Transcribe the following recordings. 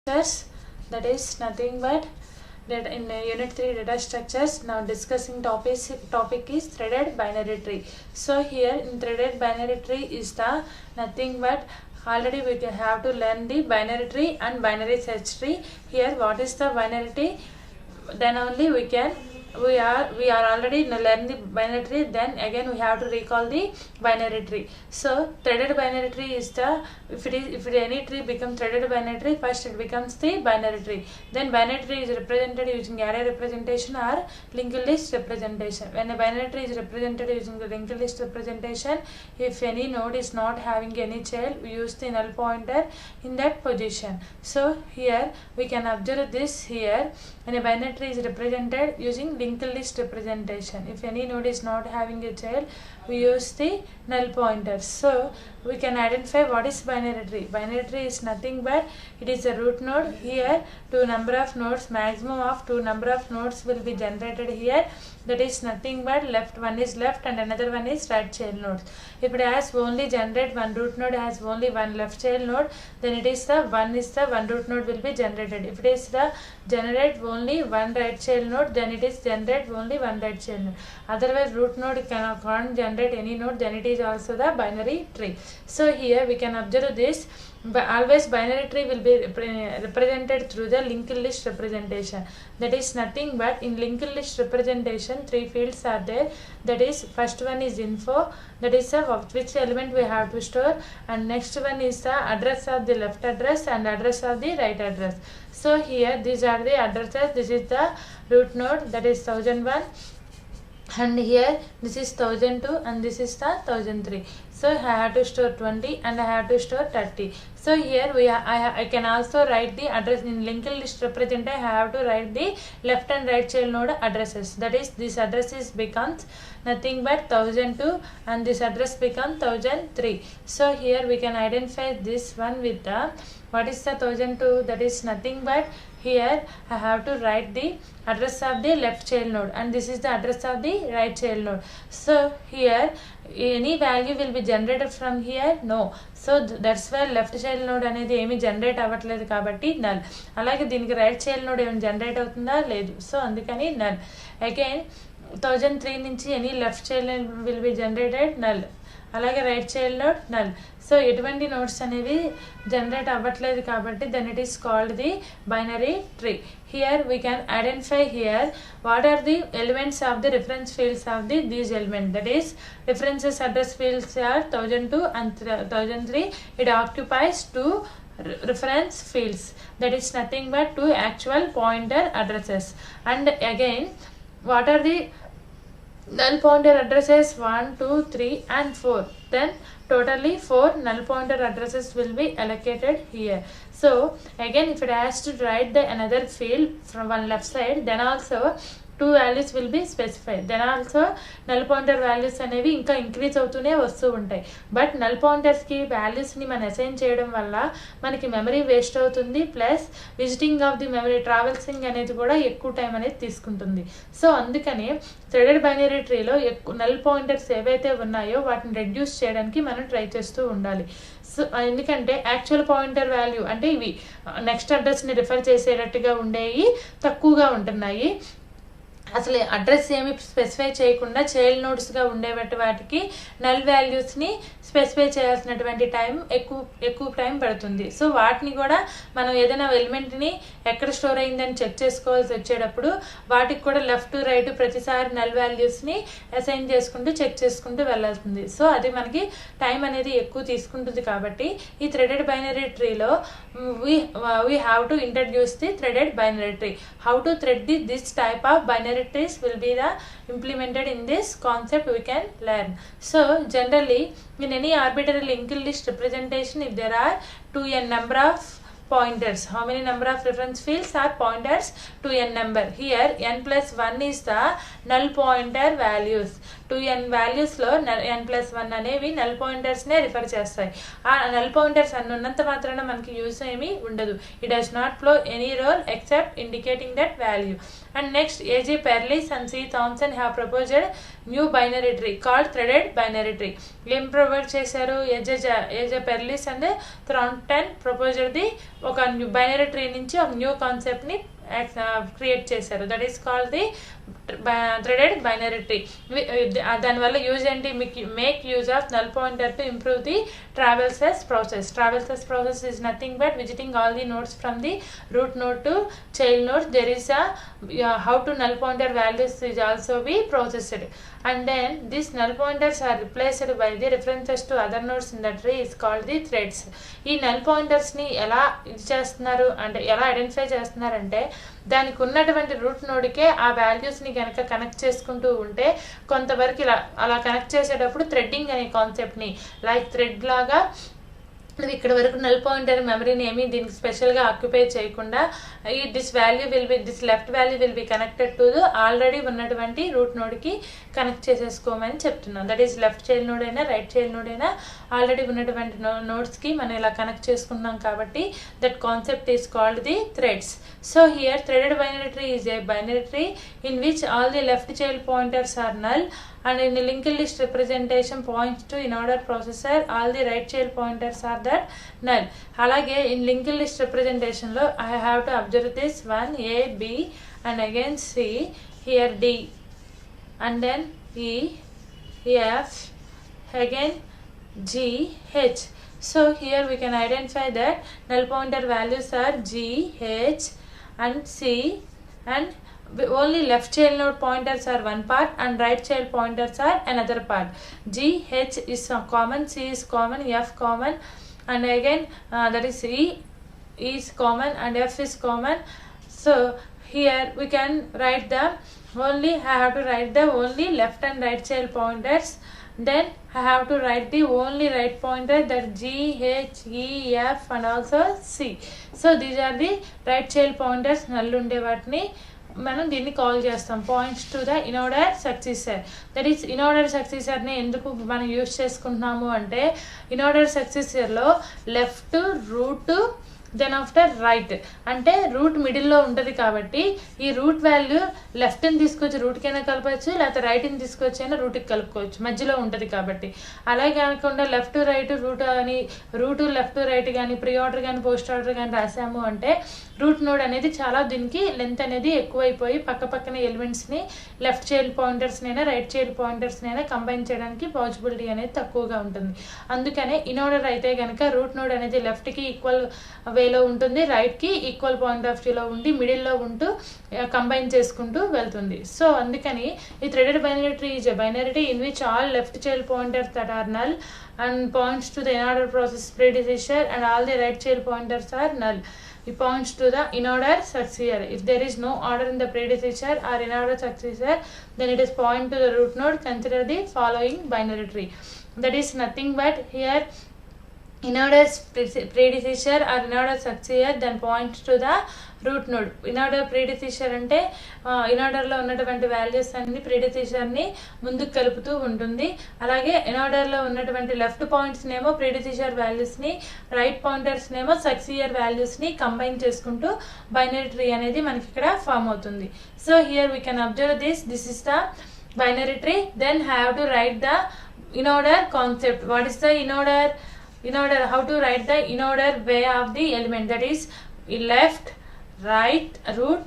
structures, that is nothing but that in unit 3 data structures. Now discussing topic is threaded binary tree. So here in threaded binary tree is the nothing but already we have to learn the binary tree and binary search tree. Here what is the binary tree, then only we are already learn the binary tree, then again we have to recall the binary tree. So threaded binary tree is the if any tree becomes threaded binary tree, first it becomes the binary tree. Then binary tree is represented using array representation or linked list representation. When a binary tree is represented using the linked list representation, if any node is not having any child, we use the null pointer in that position. So here we can observe this here. When a binary tree is represented using linked list representation, if any node is not having a child, we use the null pointer. So we can identify what is binary tree. Binary tree is nothing but it is a root node. Here two number of nodes, maximum of two number of nodes will be generated here. That is nothing but left, one is left and another one is right child nodes. If it has only generate one root node has only one left child node, then it is the one root node will be generated. If it is the generate only one right child node, then it is generate only one right child node. Otherwise root node can't generate any node, then it is also the binary tree. So here we can observe this. But always binary tree will be represented through the linked list representation. That is nothing but in linked list representation three fields are there. That is first one is info, that is which element we have to store, and next one is the address of the left address and address of the right address. So here these are the addresses. This is the root node, that is 1001, and here this is 1002 and this is the 1003. So I have to store 20 and I have to store 30. So here I can also write the address in linked list representative. I have to write the left and right child node addresses. That is this address becomes nothing but 1002 and this address becomes 1003. So here we can identify this one with the what is the 1002, that is nothing but here I have to write the address of the left child node and this is the address of the right child node. So here any value will be generated from here? No. So that's why left child node అనేది ఏమి generate అవ్వట్లేదు కాబట్టి null. అలాగే దీనికి right child node ఏమైనా generate అవుతుందా? లేదు. So అందుకని నల్. అగైన్ 1003 నుంచి any left child will be generated null. అలాగే right child node null. So ఎటువంటి నోడ్స్ అనేవి జనరేట్ అవ్వట్లేదు కాబట్టి then it is called the binary tree. Here we can identify here what are the elements of the reference fields of these elements. That is references address fields are 1002 and 1003. It occupies two reference fields. That is nothing but two actual pointer addresses. And again what are the null pointer addresses? 1, 2, 3 and 4. Then totally 4 null pointer addresses will be allocated here. So again if it has to write the another field from one left side, then also two values will be specified. Then also null pointer values అనేవి ఇంకా increase అవుతూనే వస్తూ ఉంటాయి. But null పాయింటర్స్కి వాల్యూస్ని మనం assign చేయడం వల్ల మనకి మెమరీ వేస్ట్ అవుతుంది, plus visiting of the memory ట్రావెల్సింగ్ అనేది కూడా ఎక్కువ టైం అనేది తీసుకుంటుంది. సో అందుకని థ్రెడెడ్ బైనరీ ట్రీలో ఎక్కువ నల్ పాయింటర్స్ ఏవైతే ఉన్నాయో వాటిని రెడ్యూస్ చేయడానికి మనం ట్రై చేస్తూ ఉండాలి. సో ఎందుకంటే యాక్చువల్ పాయింటర్ వాల్యూ అంటే ఇవి నెక్స్ట్ అడ్రస్ని రిఫర్ చేసేటట్టుగా ఉండేవి తక్కువగా ఉంటున్నాయి. అసలు అడ్రస్ ఏమి స్పెసిఫై చేయకుండా చైల్డ్ నోడ్స్గా ఉండేటువంటి వాటికి నల్ వాల్యూస్ని స్పెసిఫై చేయాల్సినటువంటి టైం ఎక్కువ టైం పడుతుంది. సో వాటిని కూడా మనం ఏదైనా ఎలిమెంట్ని ఎక్కడ స్టోర్ అయిందని చెక్ చేసుకోవాల్సి వచ్చేటప్పుడు వాటికి కూడా లెఫ్ట్ రైట్ ప్రతిసారి నల్ వాల్యూస్ని అసైన్ చేసుకుంటూ చెక్ చేసుకుంటూ వెళ్ళాల్సింది. సో అది మనకి టైం అనేది ఎక్కువ తీసుకుంటుంది. కాబట్టి ఈ థ్రెడెడ్ బైనరీ ట్రీలో we have to introduce the threaded binary tree. How to thread this type of binary trees will be the implemented in this concept we can learn. So generally in any arbitrary linked list representation, if there are 2n number of pointers, how many number of reference fields are pointers? 2n number. Here n plus 1 is the null pointer values. 2n values లో n plus 1 అనేవి null pointers నే refer చేస్తాయి. ఆ null pointers అన్ని ఉన్నంత మాత్రాన మనకి use ఏమీ ఉండదు. It does not play any role except indicating that value. And next A.J. Perlis and C. Thompson have proposed new binary tree called threaded binary tree. ఏం ప్రొవైడ్ చేశారు? A.J. Perlis and Thornton proposed the ఒక binary tree నుంచి ఒక new కాన్సెప్ట్ని create చేశారు. That is called the threaded binary tree. దానివల్ల use ఏంటి, make use of null pointer to improve the traverses process. Traverses process is nothing but visiting all the nodes from the root node to child node. There is a how to null pointer values is also be processed, and then these null pointers are replaced by the references to other nodes in the tree is called the threads. ఈ null pointers ని ఎలా ఇది చేస్తున్నారు అంటే ఎలా identify చేస్తున్నారంటే దానికి ఉన్నటువంటి రూట్ నోడ్కే ఆ వాల్యూస్ని కనుక కనెక్ట్ చేసుకుంటూ ఉంటే కొంతవరకు ఇలా అలా కనెక్ట్ చేసేటప్పుడు థ్రెడ్డింగ్ అనే కాన్సెప్ట్ని లైక్ థ్రెడ్ లాగా ఇక్కడ వరకు నల్ పాయింటర్ మెమరీని ఏమీ దీనికి స్పెషల్గా ఆక్యుపై చేయకుండా this left value will be connected to already ఉన్నటువంటి రూట్ నోడ్కి కనెక్ట్ చేసేసుకోమని చెప్తున్నాం. That is left child node అయినా రైట్ చైల్డ్ నోడ్ అయినా ఆల్రెడీ ఉన్నటువంటి నోడ్స్కి మనం ఇలా కనెక్ట్ చేసుకుంటున్నాం కాబట్టి that concept is called the threads. So here threaded binary tree is a binary tree in which all the left child pointers are null, and in the linked list representation points to in order processor all the right child pointers are that null. Alage in linked list representation lo I have to observe this one A, B and again C, here D and then E, F, again G, H. So here we can identify that null pointer values are G, H and C, and only left child node pointers are one part and right child pointers are another part. G, H is common, C is common, F common, and again that is E is common and F is common. So here we can write the only I have to write the only left and right child pointers. Then I have to write the only right pointer, that G, H, E, F and also C. So these are the right child pointers. Null ఉండే వాటిని మనం దీన్ని call చేస్తాం points to the in order successor. That is in order సక్సెసర్ని ఎందుకు మనం use చేసుకుంటున్నాము అంటే ఇన్ఆర్డర్ సక్సెసర్లో left root then after right అంటే రూట్ మిడిల్లో ఉంటుంది కాబట్టి ఈ రూట్ వాల్యూ లెఫ్ట్ని తీసుకొచ్చి రూట్కైనా కలపచ్చు, లేకపోతే రైట్ని తీసుకొచ్చి అయినా రూట్కి కలుపుకోవచ్చు, మధ్యలో ఉంటుంది కాబట్టి. అలాగే కాకుండా లెఫ్ట్ రైట్ రూట్ అని రూట్ లెఫ్ట్ రైట్ కానీ ప్రీ ఆర్డర్ కానీ పోస్ట్ ఆర్డర్ కానీ రాసాము అంటే రూట్ నోడ్ అనేది చాలా దీనికి లెంత్ అనేది ఎక్కువైపోయి పక్క పక్కన ఎలిమెంట్స్ని లెఫ్ట్ చైల్డ్ పాయింటర్స్నైనా రైట్ చైల్డ్ పాయింటర్స్నైనా కంబైన్ చేయడానికి పాసిబిలిటీ అనేది తక్కువగా ఉంటుంది. అందుకనే ఇన్ఆర్డర్ అయితే కనుక రూట్ నోడ్ అనేది లెఫ్ట్కి ఈక్వల్ వేలో ఉంటుంది, రైట్కి ఈక్వల్ పాయింట్ ఆఫ్ వ్యూలో ఉండి మిడిల్లో ఉంటూ కంబైన్ చేసుకుంటూ వెళ్తుంది. సో అందుకని ఈ threaded binary tree is a binary tree in which all left child pointers that are null and points to the in-order process predecessor and all the right child pointers are null. It points to the in-order successor. If there is no order in the predecessor or in-order successor, then it is point to the root node. Consider the following binary tree. That is nothing but here in-order predecessor or in-order successor then points to the root node. In order predecessor అంటే ఇన్ఆర్డర్లో ఉన్నటువంటి values అన్ని ప్రీడిసెసర్ని ముందుకు కలుపుతూ ఉంటుంది. అలాగే ఇన్ఆర్డర్లో ఉన్నటువంటి left పాయింట్స్నేమో ప్రీడిసెసర్ వాల్యూస్ని, రైట్ పాయింటర్స్నేమో సక్సీయర్ వాల్యూస్ని కంబైన్ చేసుకుంటూ బైనరీ ట్రీ అనేది మనకి ఇక్కడ ఫామ్ అవుతుంది. So here we can observe this is the binary tree. Then have to write the in order concept. What is the in order? How to write the in-order way of the element, that is left, right, root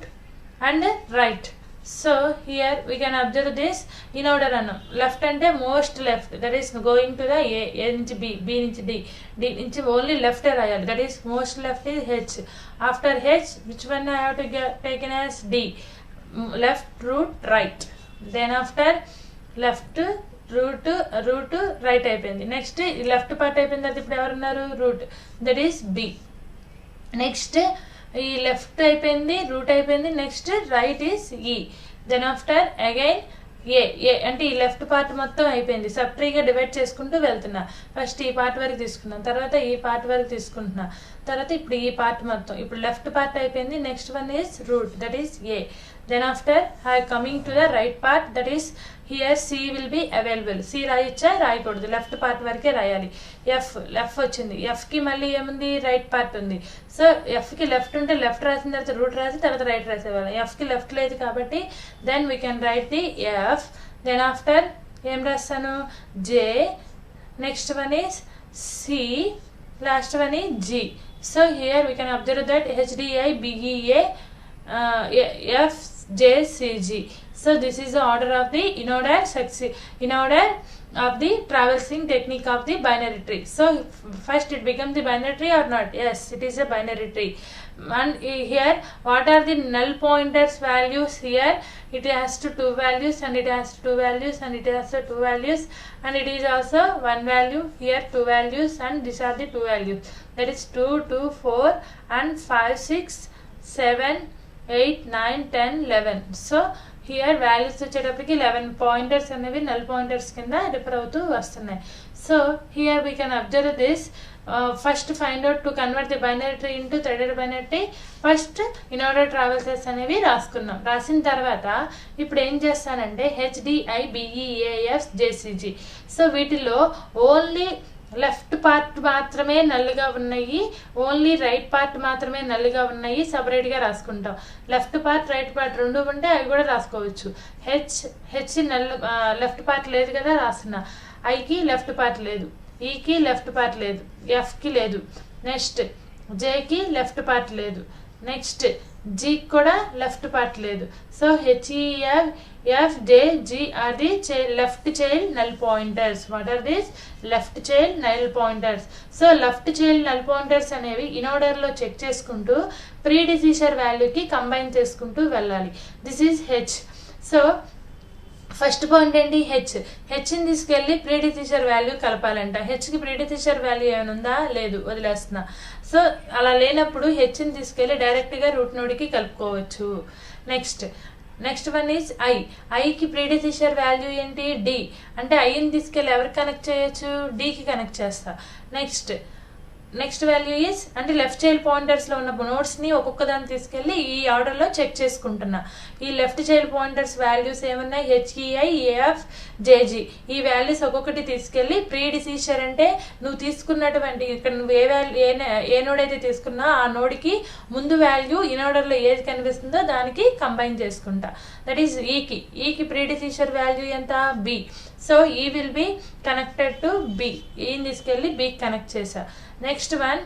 and right. So here we can observe this in order annam. Left ante most left, that is going to the A నుంచి B, B నుంచి D, D నుంచి only left రాయాలి, that is most left is H. After H which one I have to get taken as D, left, root, right. Then after left root right అయిపోయింది. Next left part అయిపోయిన తర్వాత ఇప్పుడు ఎవరున్నారు? Root, that is B. Next ఈ left అయిపోయింది, root అయిపోయింది, next right is E. Then after again A అంటే ఈ లెఫ్ట్ పార్ట్ మొత్తం అయిపోయింది. సబ్ ట్రీగా డివైడ్ చేసుకుంటూ వెళ్తున్నా. ఫస్ట్ ఈ పార్ట్ వరకు తీసుకున్నాం, తర్వాత ఈ పార్ట్ వరకు తీసుకుంటున్నా, తర్వాత ఇప్పుడు ఈ పార్ట్ మొత్తం. ఇప్పుడు లెఫ్ట్ పార్ట్ అయిపోయింది, next one is route, that is a. Then after I coming to the right part, that is here C will be available. C రాయొచ్చా? రాయకూడదు, లెఫ్ట్ పార్ట్ వరకే రాయాలి. ఎఫ్ వచ్చింది, ఎఫ్కి మళ్ళీ ఏముంది? రైట్ పార్ట్ ఉంది. సో ఎఫ్కి లెఫ్ట్ ఉంటే left రాసిన తర్వాత రూట్ రాసి తర్వాత రైట్ రాసేవాళ్ళం. ఎఫ్కి లెఫ్ట్ లేదు కాబట్టి then we can write the F. Then after ఏం రాస్తాను? J. Next one is C, last one is G. So here we can observe that HDI, BEA, FJCG. So this is the order of the in order of the traversing technique of the binary tree. So first it becomes the binary tree or not? Yes, it is a binary tree. And here what are the null pointers values? Here it has to 2 values, and it has 2 values, and it has 2 values, and it is also 1 value, here 2 values, and these are the 2 values, that is 2, 2, 4 and 5, 6, 7, 8, 9, 10, 11. So here values వచ్చేటప్పటికి 11 pointers అనేవి null pointers కింద refer అవుతూ వస్తున్నాయి. So here we can observe this. First find out to convert the binary tree into threaded binary tree. First in order traversals అనేవి రాసుకున్నాం. రాసిన తర్వాత ఇప్పుడు ఏం చేస్తానంటే HDI, BEAF, JCG. సో వీటిలో ఓన్లీ లెఫ్ట్ పార్ట్ మాత్రమే నల్లుగా ఉన్నాయి, ఓన్లీ రైట్ పార్ట్ మాత్రమే నల్లుగా ఉన్నాయి, సపరేట్గా రాసుకుంటాం. లెఫ్ట్ పార్ట్ రైట్ పార్ట్ రెండు ఉంటే అవి కూడా రాసుకోవచ్చు. హెచ్ నల్ లెఫ్ట్ పార్ట్ లేదు కదా రాస్తున్నా. ఐకి లెఫ్ట్ పార్ట్ లేదు, ఈకి లెఫ్ట్ పార్ట్ లేదు, ఎఫ్కి లేదు, నెక్స్ట్ జేకి లెఫ్ట్ పార్ట్ లేదు, నెక్స్ట్ జీకి కూడా లెఫ్ట్ పార్ట్ లేదు. So HEFJG are the left child null pointers. What are these? Left child null pointers. So left child null pointers అనేవి ఇన్ ఆర్డర్ లో check చేసుకుంటూ ప్రీడిసీజర్ వాల్యూకి combine చేసుకుంటూ వెళ్ళాలి. This is H. So first point ఏంటి? హెచ్ని తీసుకెళ్ళి ప్రీడిసీజర్ value కలపాలంట. హెచ్కి ప్రీడిసీజర్ value ఏమైనా ఉందా? లేదు, వదిలేస్తున్నా. సో అలా లేనప్పుడు హెచ్ని తీసుకెళ్ళి డైరెక్ట్గా రూట్ నోడ్కి కలుపుకోవచ్చు. నెక్స్ట్ వన్ ఈజ్ ఐకి ప్రీడిసీజర్ వాల్యూ ఏంటి? డి. అంటే ఐని తీసుకెళ్ళి ఎవరికి కనెక్ట్ చేయొచ్చు? డికి కనెక్ట్ చేస్తా. నెక్స్ట్ వాల్యూ ఈజ్ అంటే లెఫ్ట్ చైల్డ్ పాయింటర్స్లో ఉన్న నోట్స్ని ఒక్కొక్క దాన్ని తీసుకెళ్ళి ఈ ఆర్డర్లో చెక్ చేసుకుంటున్నా. ఈ లెఫ్ట్ చైల్డ్ పాయింటర్స్ వాల్యూస్ ఏమున్నాయి? HEI, AF, JG. ఈ వాల్యూస్ ఒక్కొక్కటి తీసుకెళ్ళి ప్రీడిసీజర్ అంటే నువ్వు తీసుకున్నటువంటి ఇక్కడ నువ్వు ఏ నోడ్ అయితే తీసుకున్నా ఆ నోడ్కి ముందు వాల్యూ ఇన్ ఆర్డర్లో ఏది కనిపిస్తుందో దానికి కంబైన్ చేసుకుంటా. దట్ ఈస్ ఈకి ప్రీడిసీజర్ వాల్యూ ఎంత? B. సో ఈ will be connected to B. ఈని తీసుకెళ్ళి Bకి కనెక్ట్ చేసా. Next one,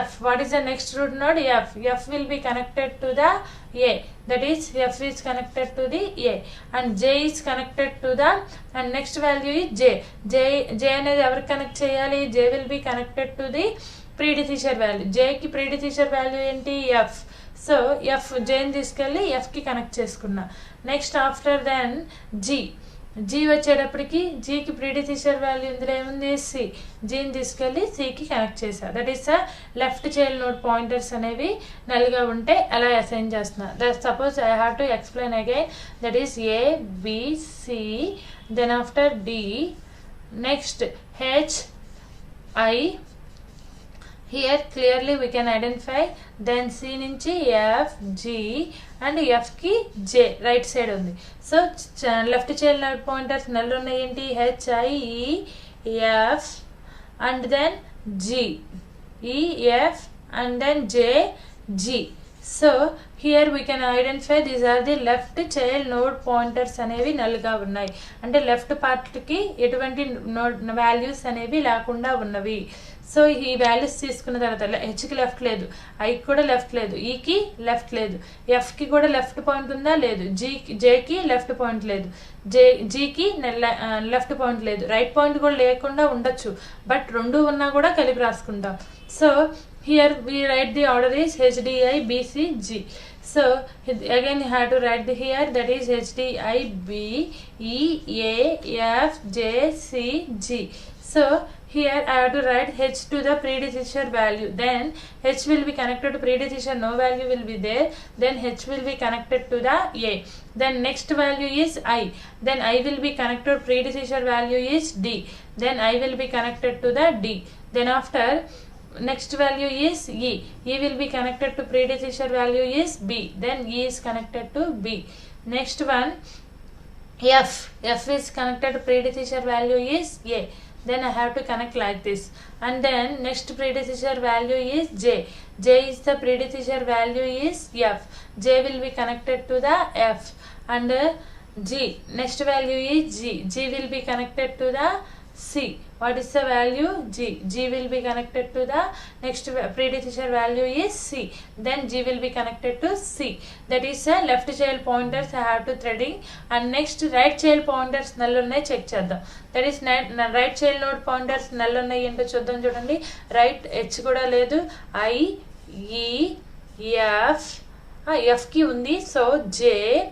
F. What is the next root node? F. F will be connected to the A. That is, F is connected to the A. And J is connected to the, and next value is J. J అనేది ఎవరికి connect చేయాలి? J will be connected to the predecessor value. J కి predecessor value ఏంటి? F. So F, Jని తీసుకెళ్ళి Fకి connect చేసుకున్నా. Next after then G వచ్చేటప్పటికి జీకి ప్రీడిసీజర్ value ఇందులో ఏముంది? C. జీని తీసుకెళ్ళి Cకి కనెక్ట్ చేసా. That is left child node pointers అనేవి నల్గా ఉంటే ఎలా అసైన్ చేస్తున్నా. Suppose I have to explain again. That is A, B, C, then after D, next H, I. Here clearly we can identify. Then C నుంచి F, G and F కి J right side ఉంది. So left child node pointers null ఉన్నాయి ఏంటి? H, I, E, F and then G, E, F and then J, G. So here we can identify these are the left child node pointers అనేవి నల్గా ఉన్నాయి. అంటే left పార్ట్కి ఎటువంటి node values అనేవి లేకుండా ఉన్నవి. సో ఈ వాల్యూస్ తీసుకున్న తర్వాత హెచ్కి లెఫ్ట్ లేదు, ఐకి కూడా లెఫ్ట్ లేదు, ఈకి లెఫ్ట్ లేదు, ఎఫ్కి కూడా లెఫ్ట్ పాయింట్ ఉందా? లేదు. జేకి లెఫ్ట్ పాయింట్ లేదు, జీకి లెఫ్ట్ పాయింట్ లేదు, రైట్ పాయింట్ కూడా లేకుండా ఉండొచ్చు, బట్ రెండు ఉన్నా కూడా కలిపి రాసుకుంటాం. So here we write the order is HDI, BC, G. So again you have to write the here, that is HDI, B, E, A, F, J, C, G. So here I have to write H to the predecessor value. Then H will be connected to predecessor, no value will be there. Then H will be connected to the A. Then next value is I. Then I will be connected to predecessor value is D. Then I will be connected to the D. Then after next value is E. E will be connected to predecessor value is B. Then E is connected to B. Next one F. F is connected to predecessor value is A. Then I have to connect like this. And then next predecessor value is J. J is the predecessor value is F. J will be connected to the F. And G. Next value is G. G will be connected to the C. What is the value? G. G will be connected to the next predecessor value is C. Then G will be connected to C. That is left child pointers I have to threading. And next right child pointers null unnai check cheddam. That is right child node pointers null unnai ento chuddam chudandi. Right H kuda ledu. I, E, F. F ki undi. So J.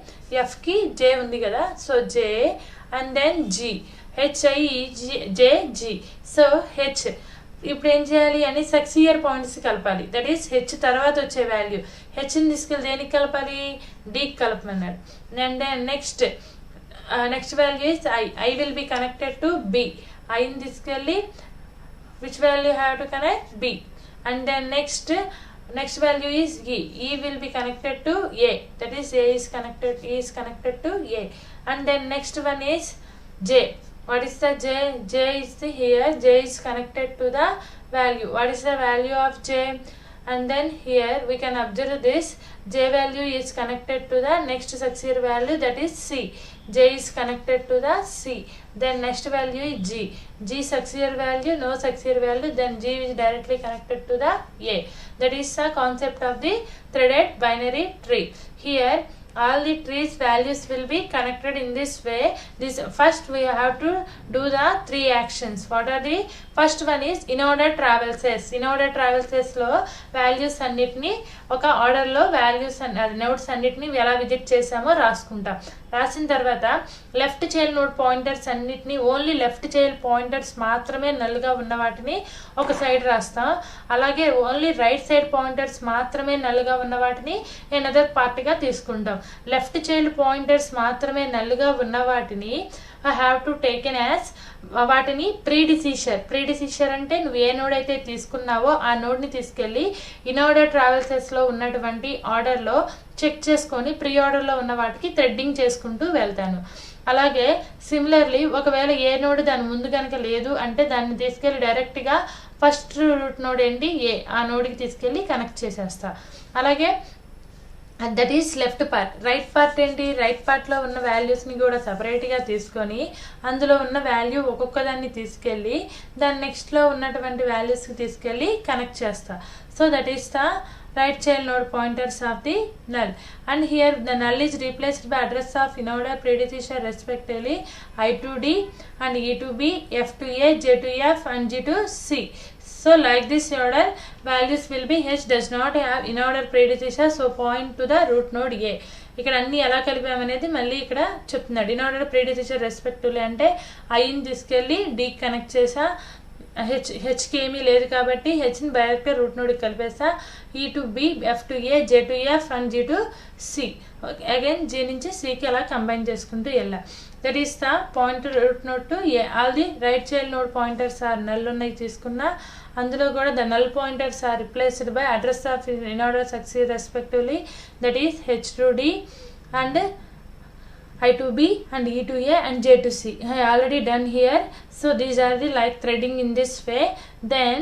F ki J undi kada. So J and then G. H, I, E, J, G. So H. ఇప్పుడు ఏం చేయాలి అని successor points కలపాలి. That is H తర్వాత వచ్చే value. హెచ్ని తీసుకెళ్ళి దేనికి కలపాలి? డీకి కలపమన్నాడు. And then next value is I. I will be connected to B. ఐని తీసుకెళ్ళి which value have to connect? B. And then next value is E. E will be connected to A. That is E is connected to A. And then next one is J. What is the J? J is here. J is connected to the value. What is the value of J? And then here we can observe this. J value is connected to the next succeed value, that is C. J is connected to the C. Then next value is G. G succeed value, no succeed value. Then G is directly connected to the A. That is the concept of the threaded binary tree. Here all the trees values will be connected in this way. This first we have to do the three actions. What are the first one is in-order traverses. In-order traverses లో values అన్నిటిని ఒక order లో values nodes అన్నిటిని ఎలా visit చేసామో రాసుకుంటాం. రాసిన తర్వాత లెఫ్ట్ చైల్డ్ నోడ్ పాయింటర్స్ అన్నిటిని ఓన్లీ లెఫ్ట్ చైల్డ్ పాయింటర్స్ మాత్రమే నల్గా ఉన్న వాటిని ఒక సైడ్ రాస్తాం. అలాగే ఓన్లీ రైట్ సైడ్ పాయింటర్స్ మాత్రమే నల్గా ఉన్న వాటిని ఎనదర్ పార్ట్గా తీసుకుంటాం. లెఫ్ట్ చైల్డ్ పాయింటర్స్ మాత్రమే నల్గా ఉన్న వాటిని I have to taken as వాటిని ప్రీడిసిషర్ అంటే నువ్వు ఏ నోడ్ అయితే తీసుకున్నావో ఆ నోడ్ని తీసుకెళ్ళి ఇన్ ఆర్డర్ ట్రావెల్సెస్లో ఉన్నటువంటి ఆర్డర్లో చెక్ చేసుకొని ప్రీ ఆర్డర్లో ఉన్న వాటికి థ్రెడ్డింగ్ చేసుకుంటూ వెళ్తాను. అలాగే సిమిలర్లీ ఒకవేళ ఏ నోడ్ దాని ముందు కనుక లేదు అంటే దాన్ని తీసుకెళ్ళి డైరెక్ట్గా ఫస్ట్ రూట్ నోడ్ ఏంటి ఏ, ఆ నోడ్కి తీసుకెళ్ళి కనెక్ట్ చేసేస్తా. అలాగే that is left part. Right part ఏంటి? రైట్ పార్ట్లో ఉన్న వాల్యూస్ని కూడా సపరేట్గా తీసుకొని అందులో ఉన్న వాల్యూ ఒక్కొక్క దాన్ని తీసుకెళ్ళి దాని నెక్స్ట్లో ఉన్నటువంటి వాల్యూస్కి తీసుకెళ్ళి కనెక్ట్ చేస్తా. So that is the right child node pointers of the null. And here the null is replaced by address of in order predecessor respectively I to D and E to B, F to A, J to F and G to C. So like this order values will be H does not have in order predecessor, so point to the root node A. ఇక్కడ అన్ని ఎలా కలిపామనేది మళ్ళీ ఇక్కడ చెప్తున్నాడు. In order ప్రీడిసెసర్ respectively అంటే ఐని తీసుకెళ్ళి డీకి connect చేసా. హెచ్కి ఏమీ లేదు కాబట్టి హెచ్ని డైరెక్ట్గా రూట్ నోడ్కి కలిపేసా. E to B, F to A, J to F and G to C. Again G నుంచి సికి అలా కంబైన్ చేసుకుంటూ వెళ్ళా. That is the point root node to A. All the right child node pointers are null ఉన్నాయి తీసుకున్నా. అందులో కూడా the null pointers are replaced by address of in order succeed respectively, that is H to D and I to B and E to A and J to C. I already done here. So these are the like threading in this way. Then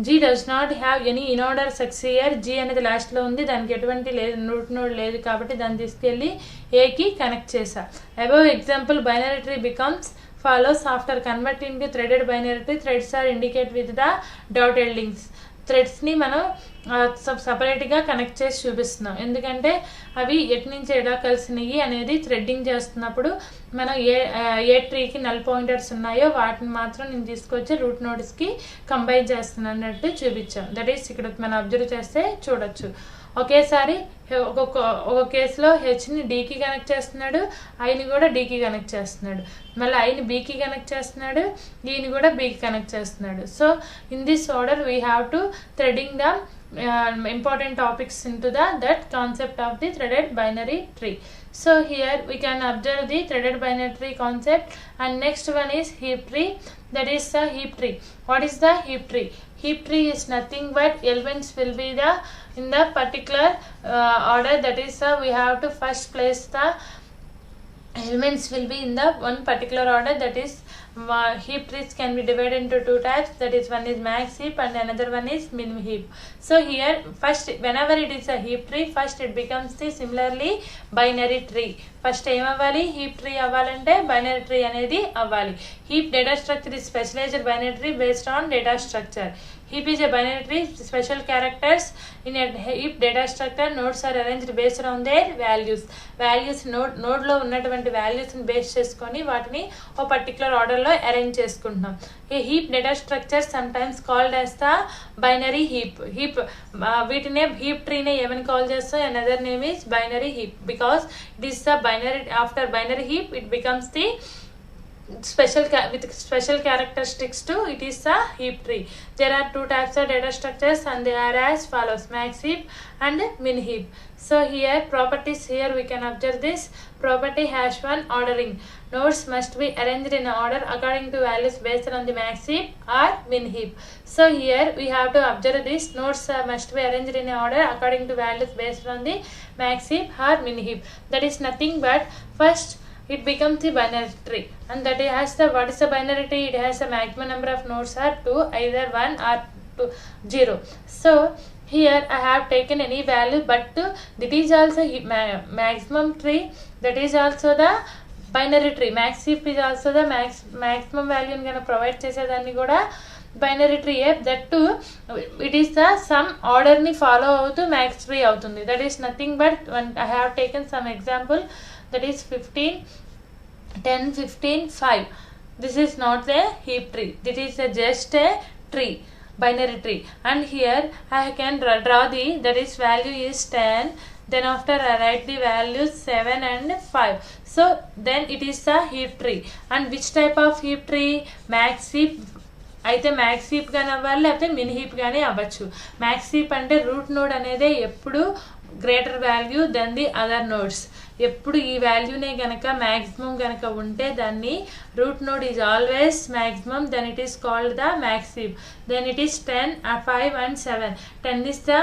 G does not have any in order succeed. G అనేది last లో ఉంది, దానికి ఎటువంటి root node లేదు కాబట్టి దాన్ని తీసుకెళ్ళి A కి కనెక్ట్ చేసా. Above example binary tree becomes follows after converting to threaded binary tree. Threads are indicated with the dotted links. థ్రెడ్స్ని మనం సపరేట్గా కనెక్ట్ చేసి చూపిస్తున్నాం. ఎందుకంటే అవి ఎటు నుంచి ఎలా కలిసినాయి అనేది థ్రెడ్డింగ్ చేస్తున్నప్పుడు మనం ఏ ట్రీకి నల్ పాయింటర్స్ ఉన్నాయో వాటిని మాత్రం నేను తీసుకొచ్చి రూట్ నోడ్స్కి కంబైన్ చేస్తున్నాను అన్నట్టు చూపించాం. దట్ ఈస్ ఇక్కడ మనం అబ్జర్వ్ చేస్తే చూడొచ్చు. ఒకేసారి ఒక కేసులో హెచ్ని డీకి కనెక్ట్ చేస్తున్నాడు, ఐని కూడా డీకి కనెక్ట్ చేస్తున్నాడు, మళ్ళీ ఐని బీకి కనెక్ట్ చేస్తున్నాడు, ఈని కూడా బీకి కనెక్ట్ చేస్తున్నాడు. So in this order we have to threading the important topics into that concept of the threaded binary tree. So here we can observe the threaded binary tree concept. And next one is heap tree. That is the heap tree. What is the heap tree? Heap tree is nothing but elements will be in the particular order. That is we have to first place the elements will be in the one particular order. That is heap trees can be divided into two types, that is one is max heap and another one is min heap. So here first whenever it is a heap tree, first it becomes the similarly binary tree. First em avvali, heap tree avvalante binary tree anedi avvali. Heap data structure is specialized binary tree based on data structure. Heap is a binary tree, special characters in a heap data structure. Nodes are arranged based on their values. Values node లో ఉన్నటువంటి values ని base చేసుకొని వాటిని ఒక particular order లో arrange చేసుకుంటున్నాం. A heap data structure sometimes called as the binary heap. వీటినే heap tree నే ఏమని కాల్ చేస్తాం? Another name is binary heap because it is the binary. After binary heap it becomes the with special characteristics too. It is a heap tree. There are two types of data structures and they are as follows: max heap and min heap. So here properties, here we can observe this property #1 ordering. Nodes must be arranged in order according to values based on the max heap or min heap. So here we have to observe this: nodes must be arranged in order according to values based on the max heap or min heap. That is nothing but first it becomes the binary tree, and that it has the, what is the binary tree? It has a maximum number of nodes are 2, either 1 or 0. So here I have taken any value, but that is also maximum tree, that is also the binary tree. Max heap is also the maximum value gonna provide చేసేదాన్ని కూడా binary tree. That too it is the some order ni follow అవుతూ max tree అవుతుంది. That is nothing but I have taken some example, that is 15, 10, 15, 5. This is not the heap tree. This is just a tree, binary tree. And here I can draw the, that is value is 10. Then after I write the values 7 and 5. So then it is a heap tree. And which type of heap tree? Max heap అయితే max heap కానీ అవ్వాలి, లేకపోతే min heap కానీ అవ్వచ్చు. Max heap అంటే root node అనేది ఎప్పుడు greater value then the other nodes. ఎప్పుడు ఈ వాల్యూనే గనక మ్యాక్సిమం గనక ఉంటే దాన్ని root node is always maximum, then it is called the max heap. Then it is 10, 5 and 7. 10 is the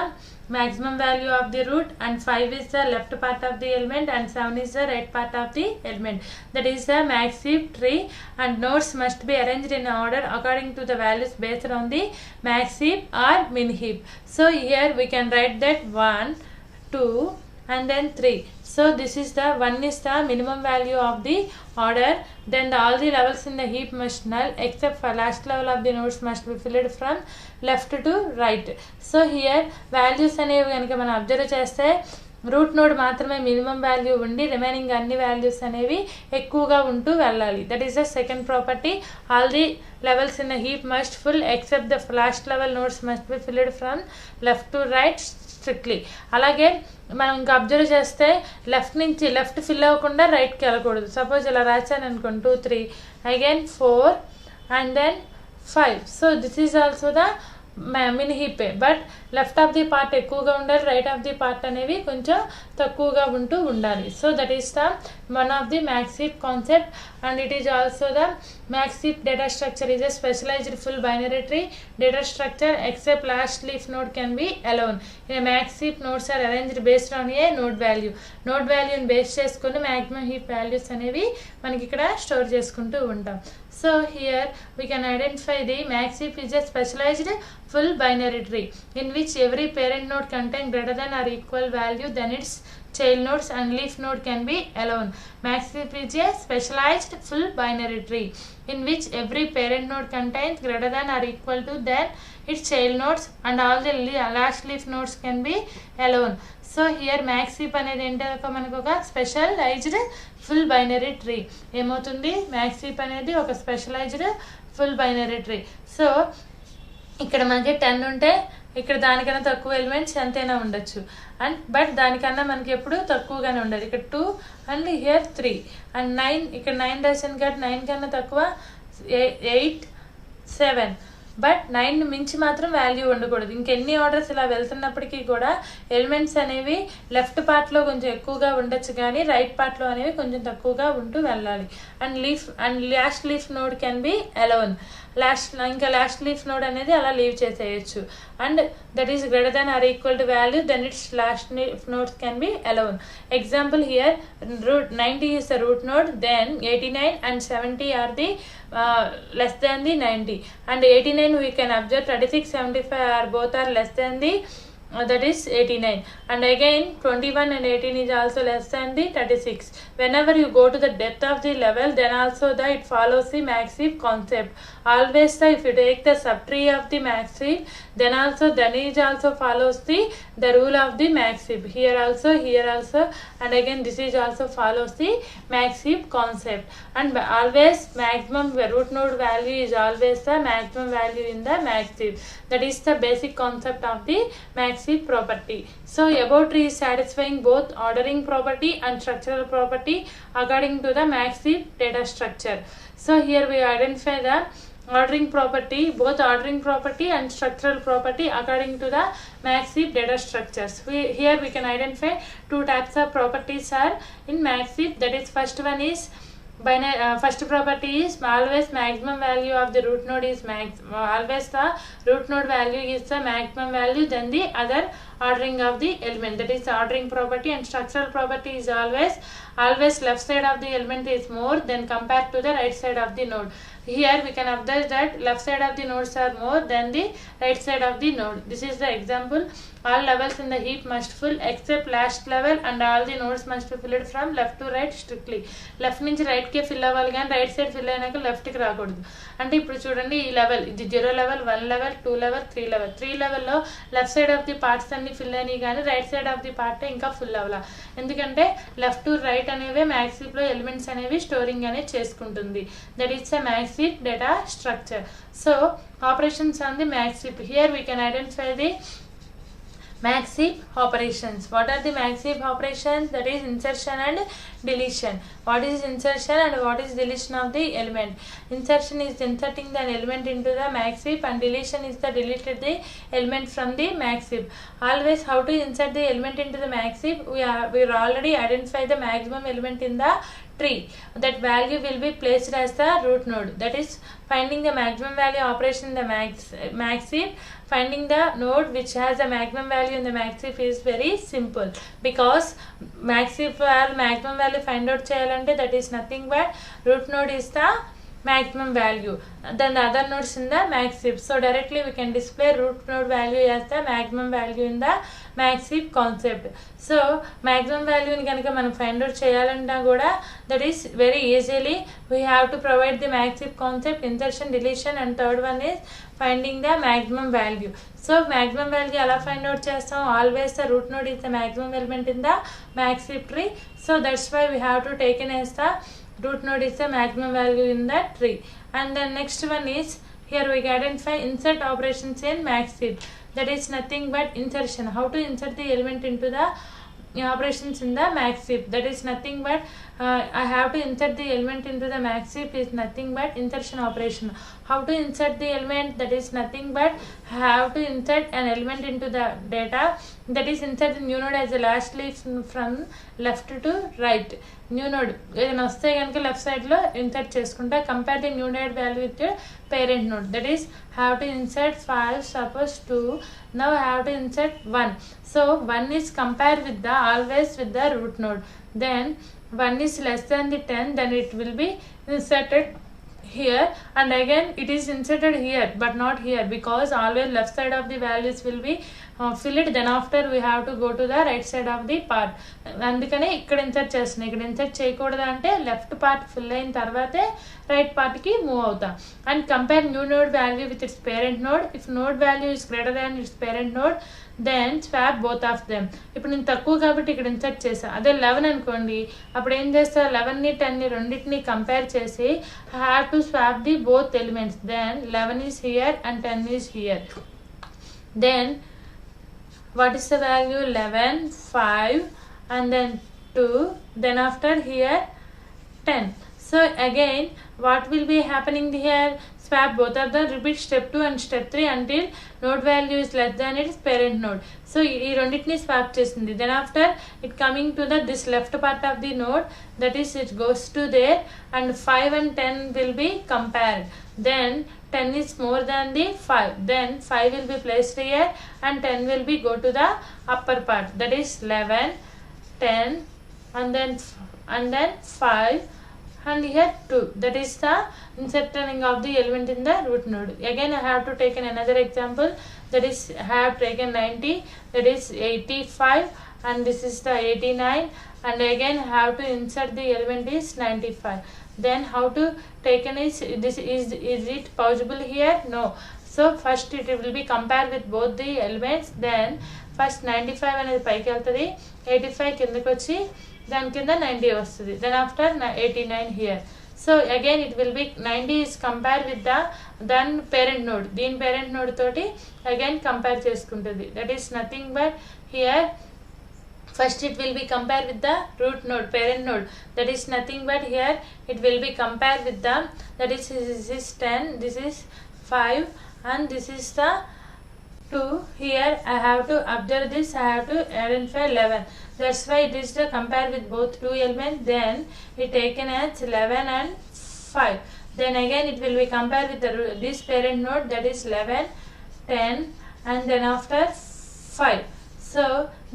maximum value of the root and 5 is the left part of the element and 7 is the right part of the element. That is the max heap tree, and nodes must be arranged in order according to the values based on the max heap or min heap. So here we can write that 1, 2 and then 3. So this is the 1 is the minimum value of the order. Then all the levels in the heap must null except for last level of the nodes must be filled from left to right. So here values అనేవి కనుక మనం observe చేస్తే root node మాత్రమే minimum value ఉండి remaining అన్ని values అనేవి ఎక్కువగా ఉంటూ వెళ్ళాలి. That is the second property. All the levels in a heap must fill except the last level nodes must be filled from left to right strictly. అలాగే మనం ఇంకా అబ్జర్వ్ చేస్తే లెఫ్ట్ ఫిల్ అవ్వకుండా రైట్కి వెళ్ళకూడదు. సపోజ్ ఇలా రాశాను అనుకోండి 2, 3, again 4 and then 5. So this is also the min హీపే, but left of the part ఎక్కువగా ఉండాలి, రైట్ ఆఫ్ ది పార్ట్ అనేవి కొంచెం తక్కువగా ఉంటూ ఉండాలి. So that is the one of the max heap concept, and it is also the max heap data structure is a specialised full binary tree data structure except last leaf node can be alone. In a max heap nodes are arranged based on a node value. Node value ని base చేసుకొని maximum heap values అనేవి మనకి ఇక్కడ store చేసుకుంటూ ఉంటాం. So here we can identify the max heap is a specialized full binary tree in which every parent node contains greater than or equal value than its child nodes and leaf node can be alone. Max heap is a specialized full binary tree in which every parent node contains greater than or equal to than its child nodes and all the last leaf nodes can be alone. So here max heap అనేది ఏంటంటే మనకు ఒక specialised full binary tree. ఏమవుతుంది? Max heap అనేది ఒక specialised full binary tree. So ఇక్కడ మనకి 10 ఉంటే ఇక్కడ దానికన్నా తక్కువ ఎలిమెంట్స్ ఎంతైనా ఉండొచ్చు, అండ్ బట్ దానికన్నా మనకి ఎప్పుడు తక్కువగానే ఉండదు. ఇక్కడ 2 అండ్ హియర్ 3 అండ్ 9, ఇక్కడ 9 రాశాను కాబట్టి 9 కన్నా తక్కువ 8, 7, బట్ 9 మించి మాత్రం వాల్యూ ఉండకూడదు. ఇంకెన్ని ఆర్డర్స్ ఇలా వెళ్తున్నప్పటికీ కూడా ఎలిమెంట్స్ అనేవి లెఫ్ట్ పార్ట్లో కొంచెం ఎక్కువగా ఉండొచ్చు కానీ రైట్ పార్ట్లో అనేవి కొంచెం తక్కువగా ఉంటూ వెళ్ళాలి. And last leaf node can be alone. Last leaf node అనేది అలా లీవ్ చేసేయచ్చు. and that is greater than or equal to value, then its last nodes can be allowed. Example here, root 90 is the root node, then 89 and 70 are the less than the 90, and 89 we can observe 36, 75 are both are less than the that is 89, and again 21 and 18 is also less than the 36. Whenever you go to the depth of the level, then also it follows the max heap concept. Always if you take the subtree of the max heap, then is also follows the rule of the max heap. Here also, and again this is also follows the max heap concept. And always maximum root node value is always the maximum value in the max heap. That is the basic concept of the max heap property. So above tree is satisfying both ordering property and structural property according to the max heap data structure. So here we identify the ordering property, both ordering property and structural property according to the max heap data structures. Here we can identify two types of properties are in max heap. That is, first one is first property is always maximum value of the root node is always the root node value is the maximum value than the other ordering of the element. That is the ordering property. And structural property is always left side of the element is more than compared to the right side of the node. Here we can observe that left side of the nodes are more than the right side of the node. This is the example. All levels in the heap must fill except last level, and all the nodes must be filled from left to right strictly. Left నుంచి right కే fill అవ్వాలి, కానీ right side fill అయినాక left కి రాకూడదు. అంటే ఇప్పుడు చూడండి, ఈ లెవెల్ ఇది 0 లెవెల్, 1 లెవెల్, 2 లెవెల్, 3 లెవెల్. 3 లెవెల్లో left side of the parts అన్ని ఫిల్ అయినాయి, కానీ right side of the part ఇంకా ఫిల్ అవ్వాల. ఎందుకంటే లెఫ్ట్ టు రైట్ అనేవి మ్యాక్స్ హీప్ లో ఎలిమెంట్స్ అనేవి స్టోరింగ్ అనేది చేసుకుంటుంది. That is the max heap data structure. So operations on the max heap. Here we can identify the max heap operations. What are the max heap operations? That is insertion and deletion. What is insertion and what is deletion of the element? Insertion is inserting the element into the max heap, and deletion is the deleted the element from the max heap. Always how to insert the element into the max heap? We already identified the maximum element in the tree. That value will be placed as the root node. That is finding the maximum value operation in the max heap. Finding the node which has the maximum value in the max heap is very simple, because max heap maximum value find out cheyalante, that is nothing but root node is the maximum value, then the other nodes in the max heap. So directly we can display root node value as the maximum value in the max heap concept. So maximum value ni ganaka మనం find out cheyalanta kuda, that is very easily we have to provide the max heap concept, insertion, deletion, and third one is finding the maximum value. So maximum value ఎలా find out చేస్తాం? Always the root node is the maximum element in the max heap tree. So that's why we have to take in as the root node is the maximum value in the tree. And then next one is, here we can identify insert operations in max heap. That is nothing but insertion. How to insert the element into the operations in the max heap? That is nothing but I have to insert the element into the max heap is nothing but insertion operation. How to insert the element? That is nothing but have to insert an element into the data. That is insert the new node as the last leaf from left to right. New node ఏదైనా వస్తే కనుక left side లో insert చేసుకుంటా. Compare the new node value with parent node. That is have to insert 5, suppose 2. Now have to insert 1. So 1 is compared with the always with the root node. Then 1 is less than the 10, then it will be inserted here, and again it is inserted here but not here, because always left side of the values will be filled, then after we have to go to the right side of the part. అందుకనే ఇక్కడ insert చేస్తున్నాయి. ఇక్కడ insert చేయకూడదు అంటే left part fill అయిన తర్వాతే right part కి move అవుతాం. And compare new node value with its parent node. If node value is greater than its parent node, then swap both of them. ఇప్పుడు నేను తక్కువ కాబట్టి ఇక్కడ ఇన్సర్ట్ చేసా. అదే 11 అనుకోండి, అప్పుడు ఏం చేస్తా, 11ని 10ని రెండింటిని కంపేర్ చేసి have to swap the both elements. Then 11 is here and 10 is here. Then what is the value? 11, 5 and then 2, then after here 10. So again what will be happening here? Swap both of them, repeat step 2 and step 3 until node value is less than its parent node. So ఈ రెండింటిని swap చేస్తుంది. Then after it coming to the this left part of the node, that is it goes to there and 5 and 10 will be compared. Then 10 is more than the 5. Then 5 will be placed here and 10 will be go to the upper part. That is 11, 10 and then 5. And here 2, that is the inserting of the element in the root node. Again I have to take another example, that is I have taken 90, that is 85 and this is the 89, and again I have to insert the element is 95. Then how to taken is this is it possible here? No. So first it will be compared with both the elements. Then first 95 అనేది పైకి వెళ్తుంది, 85 కిందకి వచ్చి దాని కింద 90 వస్తుంది. Then after 89 here. So again it will be 90 is compared with the then parent node. దీని parent node తోటి again compare చేసుకుంటుంది. That is nothing but here first it will be compared with the root node, parent node. That is nothing but here it will be compared with the, that is this is 10, this is 5 and this is the 2. Here I have to observe this, I have to identify 11. That's why it is to compare with both two elements. Then it taken as 11 and 5. Then again it will be compared with this parent node, that is 11, 10 and then after 5. So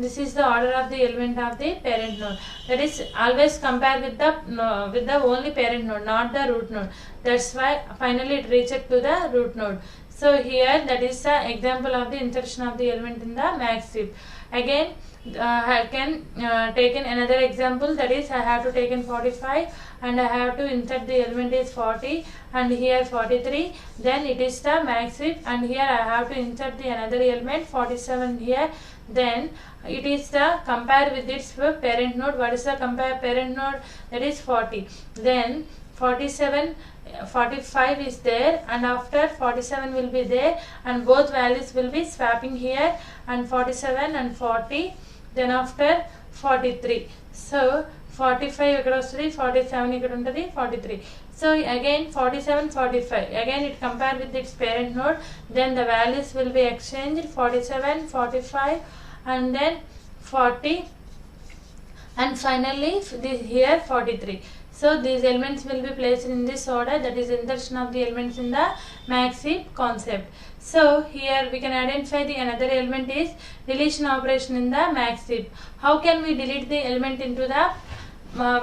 this is the order of the element of the parent node. That is always compare with the only parent node, not the root node. That's why finally it reached to the root node. So here that is the example of the insertion of the element in the max heap. Again I can take another example, that is I have to take in 45 and I have to insert the element is 40 and here 43. Then it is the max heap and here I have to insert the another element 47 here. Then it is the compare with its parent node. What is the compare parent node? That is 40. Then 47, 45 is there and after 47 will be there and both values will be swapping here and 47 and 40. Then after 43. So 45 ఇక్కడ వస్తుంది, 47 ఇక్కడ ఉంటుంది, 43. So again 47, 45. Again it compare with its parent node. Then the values will be exchanged, 47, 45 and then 40 and finally this here 43. So these elements will be placed in this order, that is insertion of the elements in the max heap concept. So here we can identify the another element is deletion operation in the max heap. How can we delete the element into the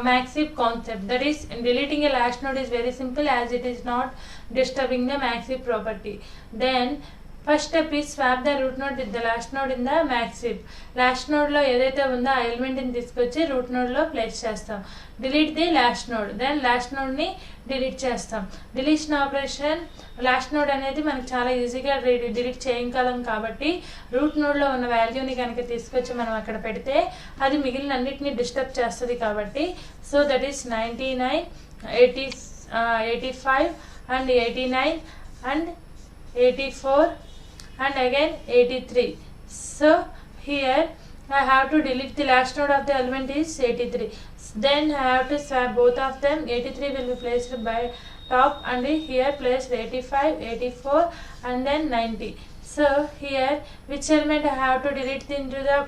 max heap concept? That is deleting a last node is very simple as it is not disturbing the max heap property. Then first step is swap the root node with the last node in the max heap. Last node లో ఏదైతే ఉందో ఆ element ని తీసుకొచ్చి root node లో place చేస్తాం. Delete the last node, then last node ని delete చేస్తాం. డిలీషన్ ఆపరేషన్ లాస్ట్ నోడ్ అనేది మనకు చాలా ఈజీగా డిలీట్ చేయగలం కాబట్టి రూట్ నోడ్ లో ఉన్న వాల్యూని కనుక తీసుకొచ్చి మనం అక్కడ పెడితే అది మిగిలిన అన్నిటిని డిస్టర్బ్ చేస్తుంది కాబట్టి so that is 99, 85 and 89 and 84 and again 83. So here I have to delete the last node of the element is 83. Then I have to swap both of them. 83 will be placed by top and here placed 85, 84 and then 90. So here which element I have to delete into the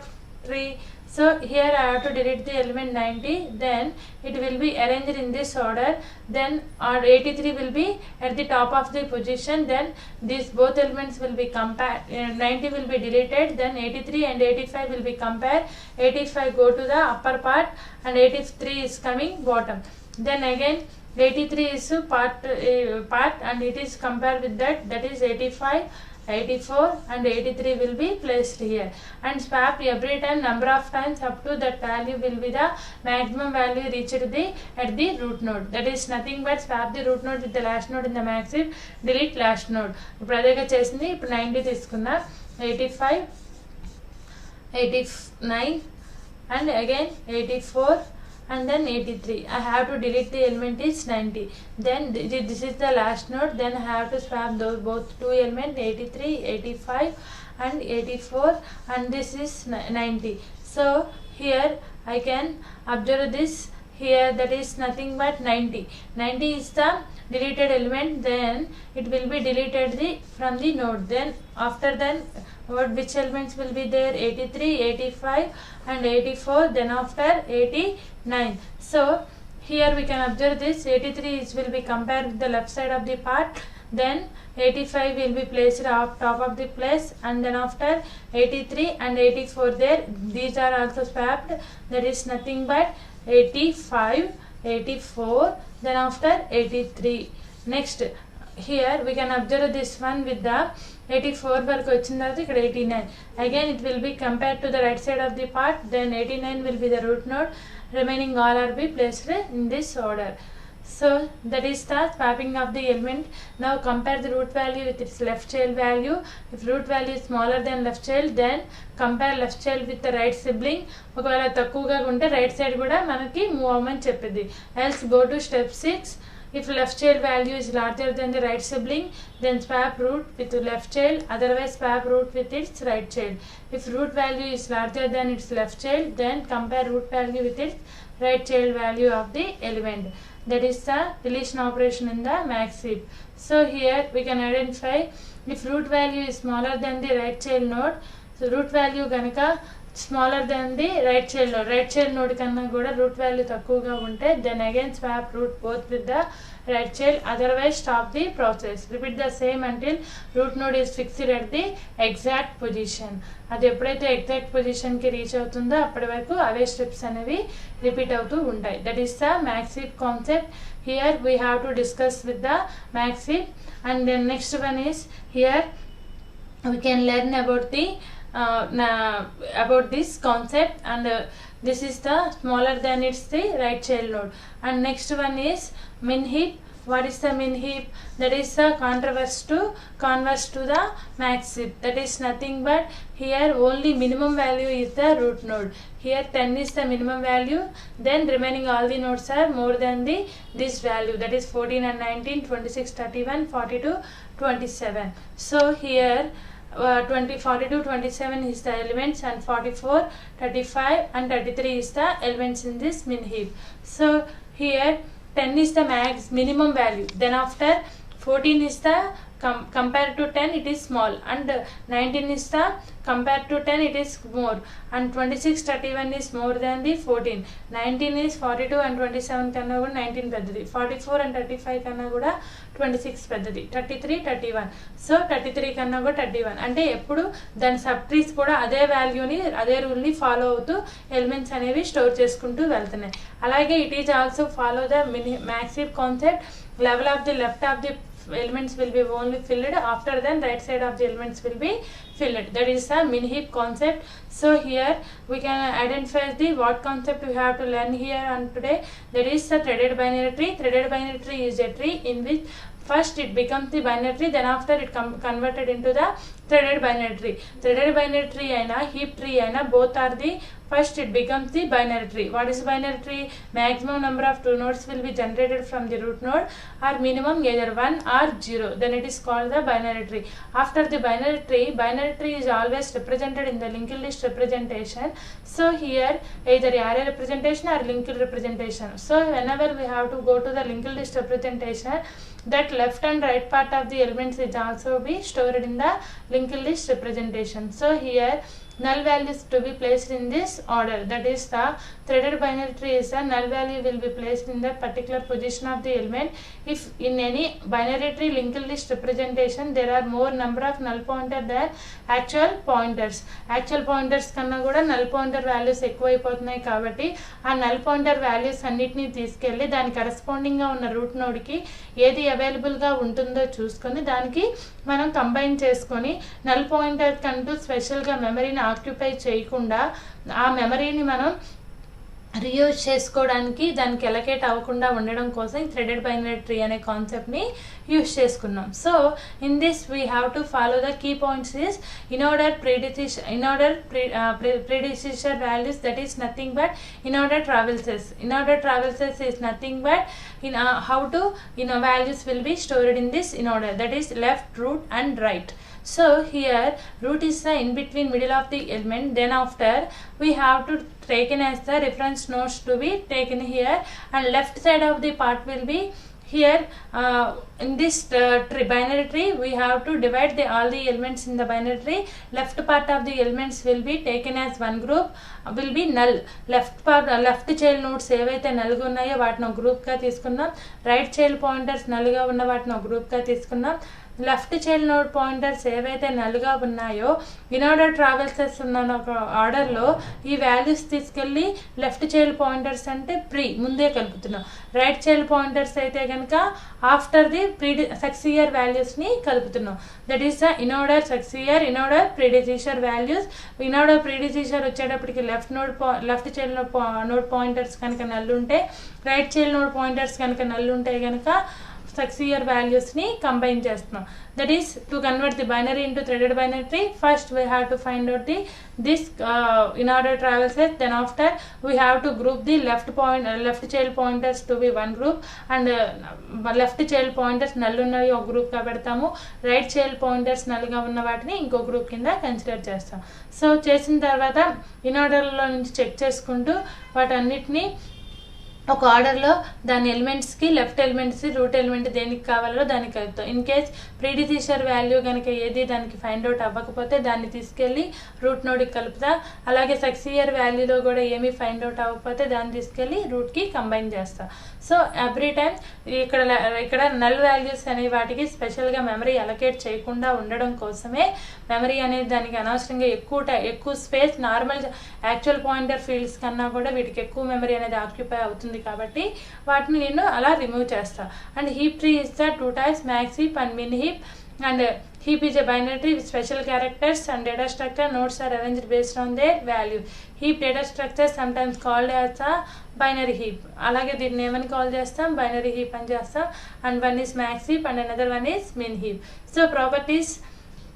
tree? So here I have to delete the element 90, then it will be arranged in this order, then our 83 will be at the top of the position, then these both elements will be compared, 90 will be deleted, then 83 and 85 will be compared, 85 go to the upper part and 83 is coming bottom. Then again 83 is part and it is compared with that is 85, 84 and 83 will be placed here and swap every time number of times up to that value will be the maximum value reached at the root node. That is nothing but swap the root node with the last node in the max heap, delete last node. ఇప్పుడు అదేగా చేసింది. ఇప్పుడు 90 తీసుకున్నా, 85, 89 and again 84 and then 83. I have to delete the element is 90. Then this is the last node. Then I have to swap those both two elements 83, 85 and 84 and this is 90. So here I can observe this. here that is nothing but 90. 90 is the deleted element, then it will be deleted from the node. Then after then which elements will be there? 83, 85 and 84, then after 89. So here we can observe this 83 will be compared with the left side of the part, then 85 will be placed up top of the place, and then after 83 and 84 there, these are also swapped, that is nothing but 85, 84, then after 83. Next here we can observe this one with the 84 వరకు వచ్చిన తర్వాత ఇక్కడ 89. Again it will be compared to the right side of the part, then 89 will be the root node, remaining all are be placed in this order. So that is the swapping of the element. Now compare the root value with its left child value. If root value is smaller than left child, then compare left child with the right sibling. ఒకవేళ తక్కువగా ఉంటే right side కూడా మనకి move అవ్వమని చెప్పింది. Else go to step 6. If left child value is larger than the right sibling, then swap root with the left child, otherwise swap root with its right child. If root value is larger than its left child, then compare root value with its right child value of the element. That is the deletion operation in the max heap. So here we can identify if root value is smaller than the right child node, so root value ganaka smaller than the right child node kanna kuda root value takkuva unte, then again swap root both with the right child, otherwise stop the process. Repeat the same until root node is fixed at the exact position. అది ఎప్పుడైతే exact position కి reach అవుతుందో అప్పటి వరకు అవే steps అనేవి repeat అవుతూ ఉంటాయి. That is the max heap concept. Here we have to discuss with the max heap. And then next one is here we can learn about the about this concept, and this is the smaller than it's the right child node. And next one is min heap. What is the min heap? That is the converse to the max heap. That is nothing but here only minimum value is the root node. Here 10 is the minimum value, then remaining all the nodes are more than this value, that is 14 and 19, 26, 31, 42, 27. So here 42, 27 is the elements, and 44, 35 and 33 is the elements in this min heap. So here 10 is the minimum value, then after 14 is the compared to 10 it is small, and 19 is the compared to 10 it is more, and 26, 31 is more than the 14. 19 is 42 and 27 కన్నా కూడా 19 పెద్దది, 44 and 35 కన్నా కూడా 26 పెద్దది, 33, 31. So 33 కన్నా కూడా 31. అంటే ఎప్పుడు దాని సబ్ ట్రీస్ కూడా అదే వాల్యూని అదే రూల్ని ఫాలో అవుతూ ఎలిమెంట్స్ అనేవి స్టోర్ చేసుకుంటూ వెళ్తున్నాయి. అలాగే it is also follow the max heap concept. Level of the left of the elements will be only filled, after then right side of the elements will be filled. That is the min heap concept. So here we can identify the what concept we have to learn here and today. That is the threaded binary tree. Threaded binary tree is a tree in which first it becomes the binary tree, then after it converted into the threaded binary tree. Threaded binary tree aina heap tree aina both are the first it becomes the binary tree. What is binary tree? Maximum number of two nodes will be generated from the root node, or minimum either 1 or 0, then it is called the binary tree. After the binary tree is always represented in the linked list representation. So here either array representation or linked representation. So whenever we have to go to the linked list representation, that left and right part of the elements is also be stored in the linked list representation. So here null values to be placed in this order. That is the threaded binary tree is the null value will be placed in the particular position of the element. If in any binary tree linked list representation there are more number of null pointer than actual pointers. Actual pointers కన్నా కూడా null pointer values ఎక్కువైపోతున్నాయి కాబట్టి ఆ null pointer values అన్నిటిని తీసుకెళ్ళి దాని corresponding గా ఉన్న రూట్ నోడ్ కి ఏది అవైలబుల్ గా ఉంటుందో చూసుకొని దానికి మనం కంబైన్ చేసుకొని null pointer కంటూ స్పెషల్ గా మెమరీని ఆక్యుపై చేయకుండా ఆ మెమరీని మనం రీయూజ్ చేసుకోవడానికి దానికి ఎలకేట్ అవ్వకుండా ఉండడం కోసం థ్రెడెడ్ బైనరీ ట్రీ అనే కాన్సెప్ట్ ని యూజ్ చేసుకున్నాం. So in this we have to follow the key points is in order predecessor values, that is nothing but in order traverses. In order traverses is nothing but in how to values will be stored in this in order, that is left, root and right. So here root is the in between middle of the element, then after we have to taken as the reference nodes to be taken here, and left side of the part will be here. In this binary tree we have to divide all the elements in the binary tree. Left part of the elements will be taken as one group, will be null. Left child nodes ఏవైతే null గా ఉన్నాయో వాటిని ఒక group గా తీసుకున్నాం. Right child pointers null గా ఉన్న వాటిని ఒక గ్రూప్ గా తీసుకున్నాం. లెఫ్ట్ చైల్డ్ నోడ్ పాయింటర్స్ ఏవైతే నల్గా ఉన్నాయో ఇన్ ఆర్డర్ ట్రావెల్సెస్ ఉన్న ఒక ఆర్డర్లో ఈ వాల్యూస్ తీసుకెళ్ళి లెఫ్ట్ చైల్డ్ పాయింటర్స్ అంటే ముందే కలుపుతున్నాం. రైట్ చైల్డ్ పాయింటర్స్ అయితే కనుక ఆఫ్టర్ ది సక్సీయర్ వాల్యూస్ని కలుపుతున్నాం. That is the in order successor, in order predecessor values. In order predecessor వచ్చేటప్పటికి లెఫ్ట్ చైల్డ్ నోడ్ పాయింటర్స్ కనుక నల్లు ఉంటే, రైట్ చైల్డ్ నోడ్ పాయింటర్స్ కనుక నల్లు ఉంటే కనుక successor values ni combine చేస్తున్నాం. That is to convert the binary into threaded binary tree. First we have to find out this in order traverses. Then after we have to group the left child pointers to be one group, and left child pointers null ఉన్నవి ఒక group గా పెడతాము. Right child pointers null గా ఉన్న వాటిని ఇంకో group కింద consider చేస్తాం. సో చేసిన తర్వాత ఇన్ ఆర్డర్ లో నుంచి చెక్ చేసుకుంటూ వాటన్నిటిని ఒక ఆర్డర్లో దాని ఎలిమెంట్స్కి లెఫ్ట్ ఎలిమెంట్స్ రూట్ ఎలిమెంట్ దేనికి కావాలో దానికి కలుపుతాం. ఇన్ కేస్ ప్రీడిసీసర్ వాల్యూ కనుక ఏది దానికి ఫైండ్ అవుట్ అవ్వకపోతే దాన్ని తీసుకెళ్ళి రూట్ నోడ్కి కలుపుతా. అలాగే సక్సీయర్ వాల్యూలో కూడా ఏమీ ఫైండ్ అవుట్ అవ్వకపోతే దాన్ని తీసుకెళ్ళి రూట్కి కంబైన్ చేస్తా. సో ఎవ్రీ టైం ఇక్కడ నల్ వాల్యూస్ అనే వాటికి స్పెషల్గా మెమరీ అలొకేట్ చేయకుండా ఉండడం కోసమే మెమరీ అనేది దానికి అనవసరంగా ఎక్కువ space normal actual pointer fields కన్నా కూడా వీటికి ఎక్కువ మెమరీ అనేది ఆక్యుపై అవుతుంది కాబట్టి వాటిని నేను అలా రిమూవ్ చేస్తా. And heap tree is the 2 types, max heap and min heap. And heap is a binary tree with special characters and data structure. Nodes are arranged based on their value. Heap data structure sometimes called as a binary heap. అలాగే దీన్ని ఏమని call చేస్తాం, binary heap అని చేస్తాం. And one is max heap and another one is min heap. So properties: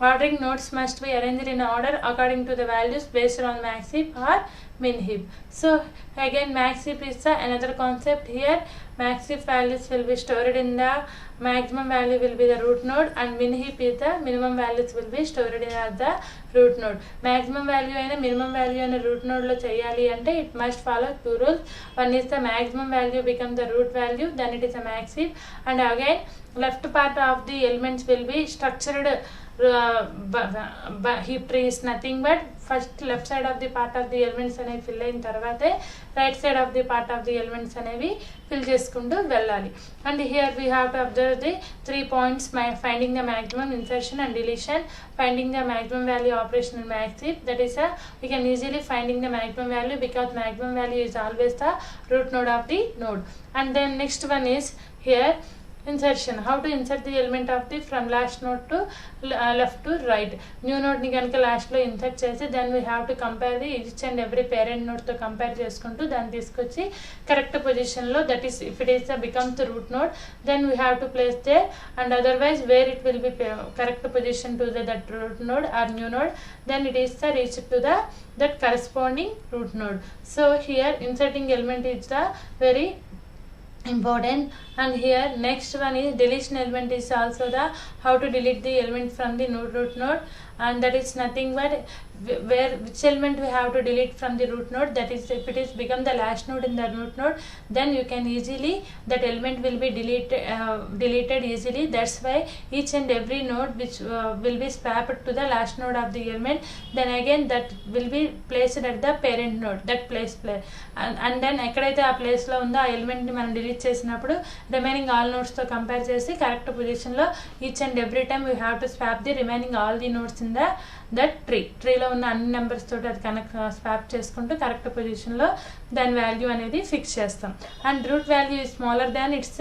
ordering nodes must be arranged in order according to the values based on max heap or min heap. So again max heap is another concept. Here max heap values will be stored in the maximum value will be the root node, and min heap is the minimum values will be stored in the root node. Maximum value and minimum value and root node lo cheyali ante it must follow two rules. One is the maximum value become the root value, then it is a max heap. And again left part of the elements will be structured. Heap tree is nothing but first left side of the part of the elements అనేవి fill అయిన తర్వాతే right side of the part of the elements అనేవి fill చేసుకుంటూ వెళ్ళాలి. And here we have to observe the 3 points: finding the maximum, insertion and deletion, finding the maximum value operation in max heap. That is we can easily finding the maximum value because maximum value is always the root node of the node. And then next one is here insertion. How to insert the element of the from last node to left to right. New node ni ganaka last lo insert chesi then we have to compare the each and every parent node to compare చేసుకుంటూ దాన్ని తీసుకొచ్చి correct position లో, that is if it is becomes the root node then we have to place there, and otherwise where it will be correct position to that root node or new node then it is reached to that corresponding root node. So here inserting element is the very important. And here next one is deletion element is also the how to delete the element from the root node, and that is nothing but which element we have to delete from the root node. That is if it is become the last node in the root node then you can easily that element will be deleted easily. That's why each and every node which will be swapped to the last node of the element, then again that will be placed at the parent node, that place and then ఎక్కడైతే ఆ place లో ఉందో ఆ element ని మనం delete చేసినప్పుడు remaining all nodes తో compare చేసి కరెక్ట్ పొజిషన్ లో each and every time we have to swap the remaining all the nodes in that ట్రీలో ఉన్న అన్ని నెంబర్స్ తోటి అది కనెక్ట్ స్వాప్ చేసుకుంటూ కరెక్ట్ పొజిషన్ లో దాని వాల్యూ అనేది ఫిక్స్ చేస్తాం. And root value is smaller than its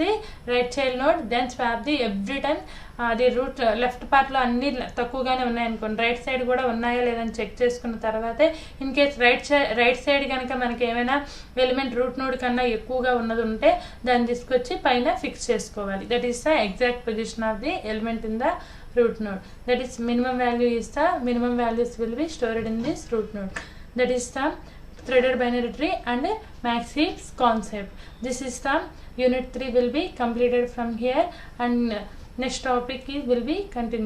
right child node then swap the every time అది రూట్ లెఫ్ట్ పార్ట్ లో అన్ని తక్కువగానే ఉన్నాయనుకోండి, రైట్ సైడ్ కూడా ఉన్నాయా లేదని చెక్ చేసుకున్న తర్వాతే ఇన్ కేస్ రైట్ సైడ్ కనుక మనకి ఏమైనా ఎలిమెంట్ రూట్ నోడ్ కన్నా ఎక్కువగా ఉన్నది ఉంటే దాన్ని తీసుకొచ్చి పైన ఫిక్స్ చేసుకోవాలి. That is the exact position of the element in the root node. That is minimum value is the minimum values will be stored in this root node. That is the threaded binary tree and max heaps concept. This is the unit 3 will be completed from here, and next topic will be continued.